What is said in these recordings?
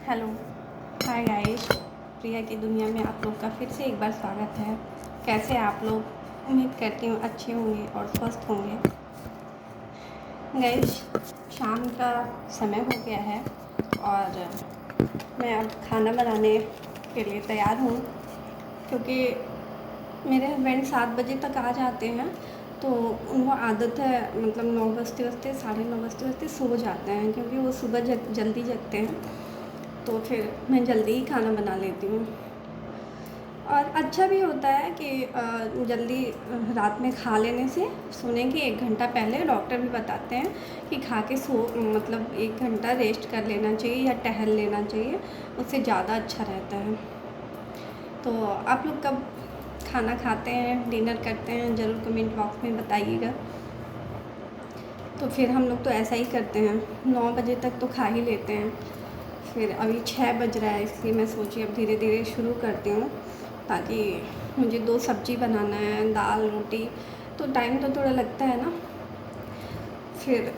Hello, hi guys. प्रिया की दुनिया में आप लोग का फिर से एक बार स्वागत है। कैसे हैं आप लोग? उम्मीद करती हूँ अच्छे होंगे और स्वस्थ होंगे। गाइस, शाम का समय हो गया है और मैं अब खाना बनाने के लिए तैयार हूँ, क्योंकि मेरे हस्बैंड 7 बजे तक आ जाते हैं। तो उनको आदत है, मतलब 9 बजते बजते 9:30 बजते बजते सो जाते हैं, क्योंकि वो सुबह जल्दी जगते हैं। तो फिर मैं जल्दी ही खाना बना लेती हूँ और अच्छा भी होता है कि जल्दी रात में खा लेने से सोने के 1 घंटा पहले डॉक्टर भी बताते हैं कि खा के सो, मतलब 1 घंटा रेस्ट कर लेना चाहिए या टहल लेना चाहिए, उससे ज़्यादा अच्छा रहता है। तो आप लोग कब खाना खाते हैं, डिनर करते हैं, ज़रूर कमेंट बॉक्स में बताइएगा। तो फिर हम लोग तो ऐसा ही करते हैं, 9 बजे तक तो खा ही लेते हैं। फिर अभी 6 बज रहा है, इसलिए मैं सोची अब धीरे धीरे शुरू करती हूँ, ताकि मुझे 2 सब्ज़ी बनाना है, दाल रोटी, तो टाइम तो थोड़ा लगता है ना। फिर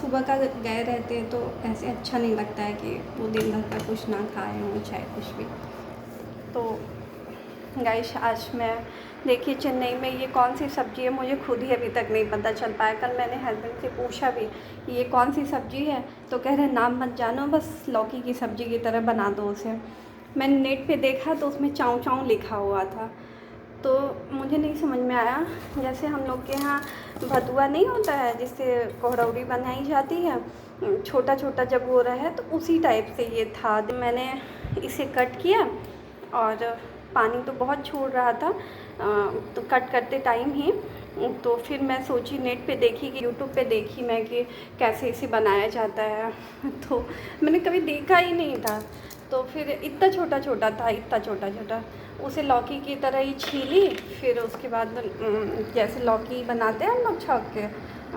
सुबह का गए रहते हैं तो ऐसे अच्छा नहीं लगता है कि वो दिन भर का कुछ ना खाए हों, चाहे कुछ भी। तो गाइस, आज मैं देखिए चेन्नई में ये कौन सी सब्ज़ी है, मुझे खुद ही अभी तक नहीं पता चल पाया। कल मैंने हस्बैंड से पूछा भी ये कौन सी सब्ज़ी है, तो कह रहे नाम मत जानो, बस लौकी की सब्ज़ी की तरह बना दो उसे। मैंने नेट पे देखा तो उसमें चाऊ चाऊ लिखा हुआ था, तो मुझे नहीं समझ में आया। जैसे हम लोग के यहाँ भतुआ नहीं होता है जिससे कोहरौरी बनाई जाती है, छोटा छोटा जब हो रहा है, तो उसी टाइप से ये था। मैंने इसे कट किया और पानी तो बहुत छोड़ रहा था, तो कट करते टाइम ही तो फिर मैं सोची, नेट पे देखी कि यूट्यूब पे देखी मैं कि कैसे इसे बनाया जाता है। तो मैंने कभी देखा ही नहीं था, तो फिर इतना छोटा छोटा था, इतना छोटा छोटा, उसे लौकी की तरह ही छीली। फिर उसके बाद जैसे लौकी बनाते हैं हम लोग छौंक के,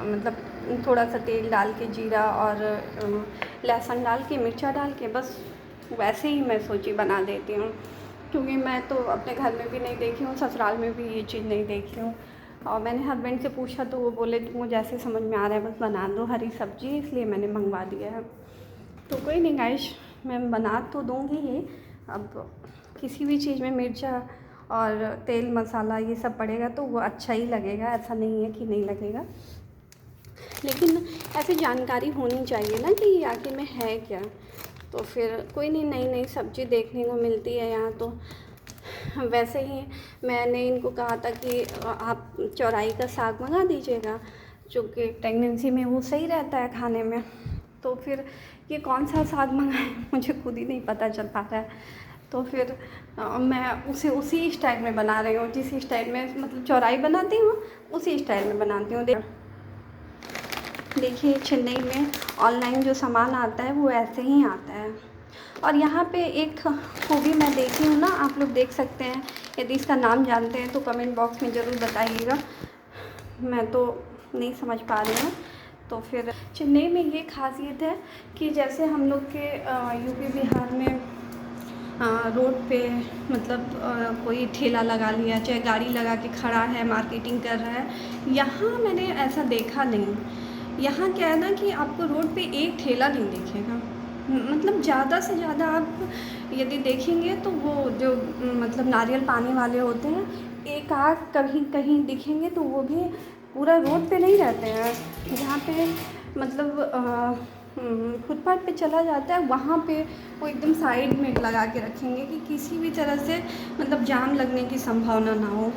मतलब थोड़ा सा तेल डाल के, जीरा और लहसुन डाल के, मिर्चा डाल के, बस वैसे ही मैं सोची बना देती हूँ। क्योंकि मैं तो अपने घर में भी नहीं देखी हूँ, ससुराल में भी ये चीज़ नहीं देखी हूँ। और मैंने हस्बैंड से पूछा तो वो बोले तुमको जैसे समझ में आ रहा है बस बना दो हरी सब्ज़ी, इसलिए मैंने मंगवा दिया है। तो कोई नहीं गाइस, मैं बना तो दूँगी ही। अब किसी भी चीज़ में मिर्चा और तेल मसाला ये सब पड़ेगा तो वो अच्छा ही लगेगा, ऐसा नहीं है कि नहीं लगेगा। लेकिन ऐसी जानकारी होनी चाहिए ना कि आखिर में है क्या। तो फिर कोई नहीं, नई नई सब्ज़ी देखने को मिलती है यहाँ तो। वैसे ही मैंने इनको कहा था कि आप चौराई का साग मंगा दीजिएगा, जो कि प्रेगनेंसी में वो सही रहता है खाने में। तो फिर ये कौन सा साग मंगाए मुझे खुद ही नहीं पता चल पा रहा है। तो फिर मैं उसे उसी स्टाइल में बना रही हूँ, जिस स्टाइल में मतलब चौराई बनाती हूँ उसी स्टाइल में बनाती हूँ। देखिए चेन्नई में ऑनलाइन जो सामान आता है वो ऐसे ही आता है। और यहाँ पे एक खूबी मैं देखी हूँ ना, आप लोग देख सकते हैं, यदि इसका नाम जानते हैं तो कमेंट बॉक्स में ज़रूर बताइएगा, मैं तो नहीं समझ पा रही हूँ। तो फिर चेन्नई में ये खासियत है कि जैसे हम लोग के यूपी बिहार में रोड पे, मतलब कोई ठेला लगा लिया, चाहे गाड़ी लगा के खड़ा है, मार्केटिंग कर रहा है, यहाँ मैंने ऐसा देखा नहीं। यहाँ क्या है ना कि आपको रोड पे एक ठेला नहीं दिखेगा, मतलब ज़्यादा से ज़्यादा आप यदि देखेंगे तो वो जो मतलब नारियल पानी वाले होते हैं, एक आध कहीं कहीं दिखेंगे, तो वो भी पूरा रोड पे नहीं रहते हैं। जहाँ पे मतलब फुटपाथ पे चला जाता है, वहाँ पे वो एकदम साइड में लगा के रखेंगे कि किसी भी तरह से मतलब जाम लगने की संभावना ना हो।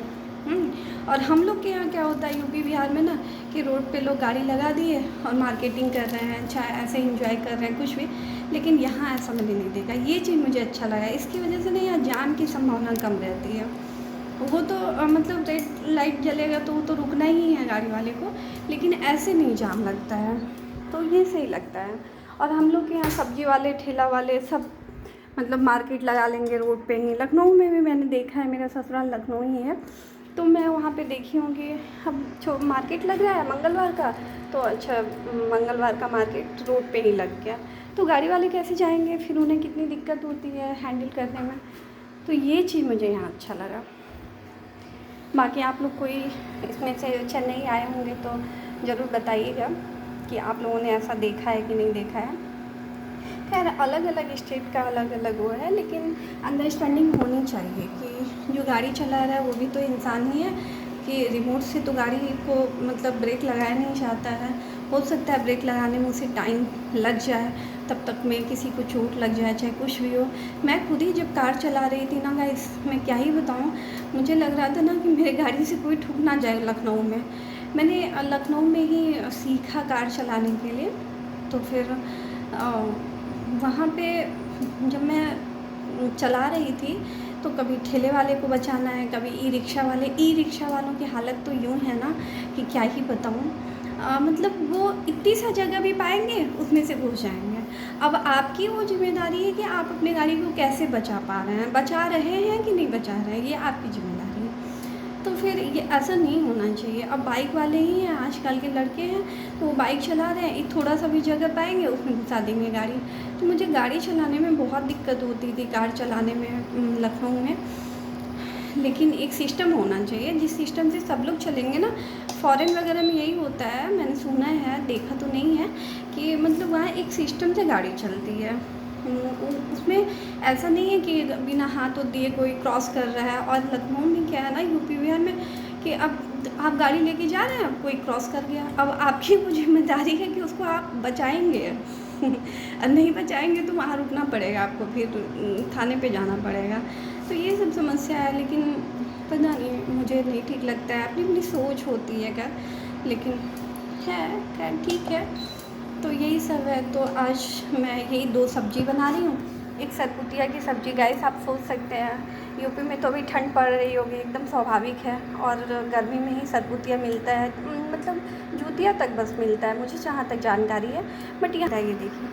और हम लोग के यहाँ क्या होता है यूपी बिहार में ना, कि रोड पे लोग गाड़ी लगा दिए और मार्केटिंग कर रहे हैं, चाहे ऐसे इंजॉय कर रहे हैं कुछ भी। लेकिन यहाँ ऐसा मैंने नहीं देखा, ये चीज़ मुझे अच्छा लगा। इसकी वजह से ना यहाँ जाम की संभावना कम रहती है। वो तो मतलब रेड लाइट जलेगा तो वो तो रुकना ही है गाड़ी वाले को, लेकिन ऐसे नहीं जाम लगता है, तो ये सही लगता है। और हम लोग के यहाँ सब्ज़ी वाले, ठेला वाले सब मतलब मार्केट लगा लेंगे रोड पे ही। लखनऊ में भी मैंने देखा है, मेरा ससुराल लखनऊ ही है, तो मैं वहाँ पे देखी हूँ कि अब मार्केट लग रहा है मंगलवार का, तो अच्छा मंगलवार का मार्केट रोड पे ही लग गया, तो गाड़ी वाले कैसे जाएंगे, फिर उन्हें कितनी दिक्कत होती है हैंडल करने में। तो ये चीज़ मुझे यहाँ अच्छा लगा। बाकी आप लोग कोई इसमें से चेन्नई आए होंगे तो ज़रूर बताइएगा कि आप लोगों ने ऐसा देखा है कि नहीं देखा है। खैर अलग अलग स्टेट का अलग अलग वो है, लेकिन अंडरस्टैंडिंग होनी चाहिए कि जो गाड़ी चला रहा है वो भी तो इंसान ही है, कि रिमोट से तो गाड़ी को मतलब ब्रेक लगाया नहीं जाता है। हो सकता है ब्रेक लगाने में उसे टाइम लग जाए, तब तक में किसी को चोट लग जाए, चाहे कुछ भी हो। मैं खुद ही जब कार चला रही थी ना गाइस, मैं क्या ही बताऊँ, मुझे लग रहा था ना कि मेरे गाड़ी से कोई ठुक ना जाए लखनऊ में। मैंने लखनऊ में ही सीखा कार चलाने के लिए। तो फिर वहाँ पे जब मैं चला रही थी तो कभी ठेले वाले को बचाना है, कभी ई रिक्शा वालों की हालत तो यूँ है ना कि क्या ही बताऊँ। मतलब वो इतनी सा जगह भी पाएंगे उसमें से घुस जाएंगे। अब आपकी वो जिम्मेदारी है कि आप अपनी गाड़ी को कैसे बचा पा रहे हैं, बचा रहे हैं कि नहीं बचा रहे हैं, ये आपकी जिम्मेदारी है। तो फिर ये ऐसा नहीं होना चाहिए। अब बाइक वाले ही हैं, आजकल के लड़के हैं, तो वो बाइक चला रहे हैं, एक थोड़ा सा भी जगह पाएंगे उसमें घुसा देंगे गाड़ी। तो मुझे गाड़ी चलाने में बहुत दिक्कत होती थी, कार चलाने में लखनऊ में। लेकिन एक सिस्टम होना चाहिए जिस सिस्टम से सब लोग चलेंगे ना। फ़ॉरेन वगैरह में यही होता है, मैंने सुना है, देखा तो नहीं है, कि मतलब वहाँ एक सिस्टम से गाड़ी चलती है। उसमें ऐसा नहीं है कि बिना हाथ दिए कोई क्रॉस कर रहा है। और लखनऊ में क्या है ना, यूपी बिहार में, कि अब आप गाड़ी लेके जा रहे हैं, कोई क्रॉस कर गया, अब आपकी वो जिम्मेदारी है कि उसको आप बचाएंगे। और नहीं बचाएंगे तो वहाँ रुकना पड़ेगा आपको, फिर थाने पे जाना पड़ेगा। तो ये सब समस्या है, लेकिन पता नहीं, मुझे नहीं ठीक लगता है। अपनी अपनी सोच होती है क्या, लेकिन है खैर ठीक है। तो यही सब है। तो आज मैं यही 2 सब्ज़ी बना रही हूँ। एक सरपुतिया की सब्ज़ी, गाइस आप सोच सकते हैं यूपी में तो अभी ठंड पड़ रही होगी, एकदम स्वाभाविक है। और गर्मी में ही सरपुतिया मिलता है, मतलब जूतिया तक बस मिलता है, मुझे जहाँ तक जानकारी है। बट यहाँ ये देखिए,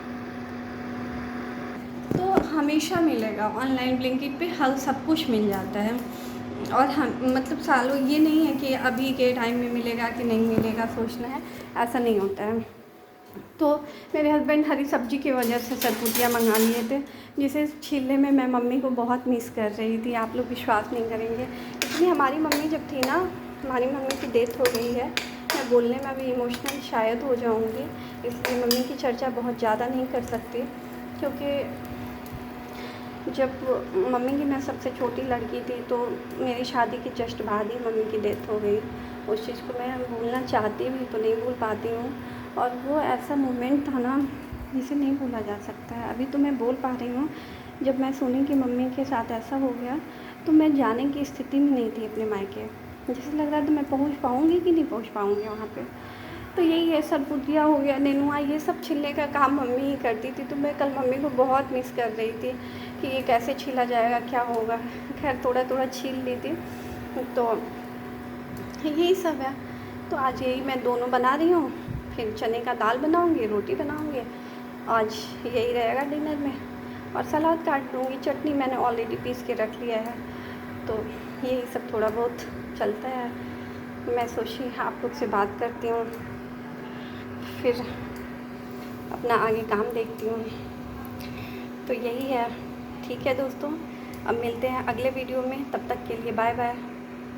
तो हमेशा मिलेगा, ऑनलाइन ब्लिंकिट पे हर सब कुछ मिल जाता है। और हम मतलब सालों, ये नहीं है कि अभी के टाइम में मिलेगा कि नहीं मिलेगा सोचना है, ऐसा नहीं होता है। तो मेरे हस्बैंड हरी सब्ज़ी की वजह से सरपुतिया मंगा लिए थे, जिसे छीलने में मैं मम्मी को बहुत मिस कर रही थी। आप लोग विश्वास नहीं करेंगे, इसलिए हमारी मम्मी जब थी ना, हमारी मम्मी की डेथ हो गई है। मैं बोलने में भी इमोशनल शायद हो जाऊंगी, इसलिए मम्मी की चर्चा बहुत ज़्यादा नहीं कर सकती। क्योंकि जब मम्मी की मैं सबसे छोटी लड़की थी, तो मेरी शादी के जस्ट बाद ही मम्मी की डेथ हो गई। उस चीज़ को मैं भूलना चाहती भी तो नहीं भूल पाती हूँ। और वो ऐसा मोमेंट था ना जिसे नहीं भूला जा सकता है। अभी तो मैं बोल पा रही हूँ, जब मैं सुनी कि मम्मी के साथ ऐसा हो गया, तो मैं जाने की स्थिति में नहीं थी अपने मायके। जैसे लग रहा था मैं पहुँच पाऊँगी कि नहीं पहुँच पाऊँगी वहाँ पे। तो यही है, सरपुतिया हो गया, नेनुआ, ये सब छीलने का काम मम्मी ही करती थी। तो मैं कल मम्मी को बहुत मिस कर रही थी कि ये कैसे छीला जाएगा, क्या होगा। खैर थोड़ा थोड़ा छील ली थी। तो यही सब है। तो आज यही मैं दोनों बना रही हूँ, फिर चने का दाल बनाऊँगी, रोटी बनाऊँगी। आज यही रहेगा डिनर में। और सलाद काट दूँगी, चटनी मैंने ऑलरेडी पीस के रख लिया है। तो यही सब थोड़ा बहुत चलता है। मैं सोची आप लोग से बात करती हूँ, फिर अपना आगे काम देखती हूँ। तो यही है, ठीक है दोस्तों, अब मिलते हैं अगले वीडियो में। तब तक के लिए बाय बाय।